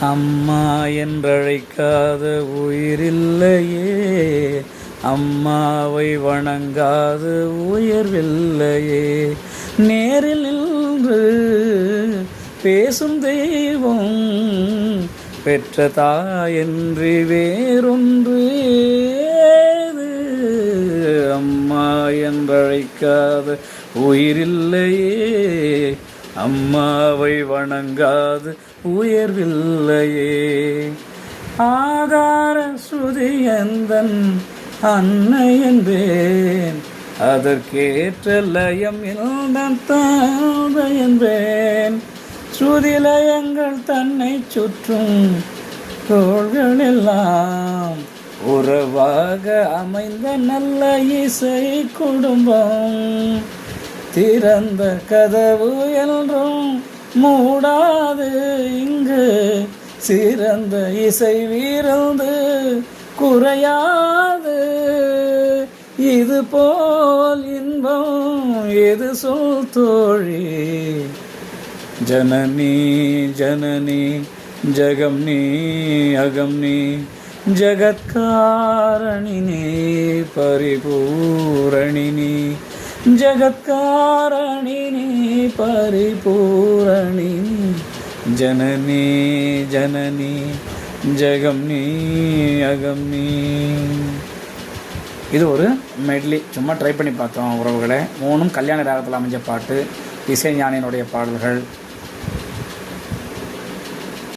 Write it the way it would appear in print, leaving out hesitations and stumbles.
அம்மா என்றழைக்காத உயிரில்லையே, அம்மாவை வணங்காத உயர்வில்லையே. நேரில் நின்று பேசும் தெய்வம் பெற்ற தாயன்றி வேறொன்று ஏது. அம்மா என்றழைக்காத உயிரில்லையே, அம்மாவை வணங்காது உயர்வில்லையே. ஆதார ஸ்ருதியந்தன் அன்னை என்பேன், அதற்கேற்ற லயம் நான் தாதை என்பேன். ஸ்ருதிலயங்கள் தன்னை சுற்றும் தோள்கள் எல்லாம் உறவாக அமைந்த நல்ல இசை குடும்பம். திறந்த கதவு என்றும் மூடாது, இங்கு சிறந்த இசை வீரந்து குறையாது. இது போல் இன்பம் எது சொல் தோழி. ஜனனி ஜனனி ஜகம் நீ அகம் நீ, ஜகத்காரணினி பரிபூரணினி, ஜகத்காரணினி பரிபூரணினி. ஜனனி ஜனனி ஜகம் நீ அகம் நீ. இது ஒரு மெட்லி, சும்மா ட்ரை பண்ணி பார்த்தோம் உறவுகளை. மூணும் கல்யாண ராகத்தில் அமைஞ்ச பாட்டு, இசைஞானியினுடைய பாடல்கள்.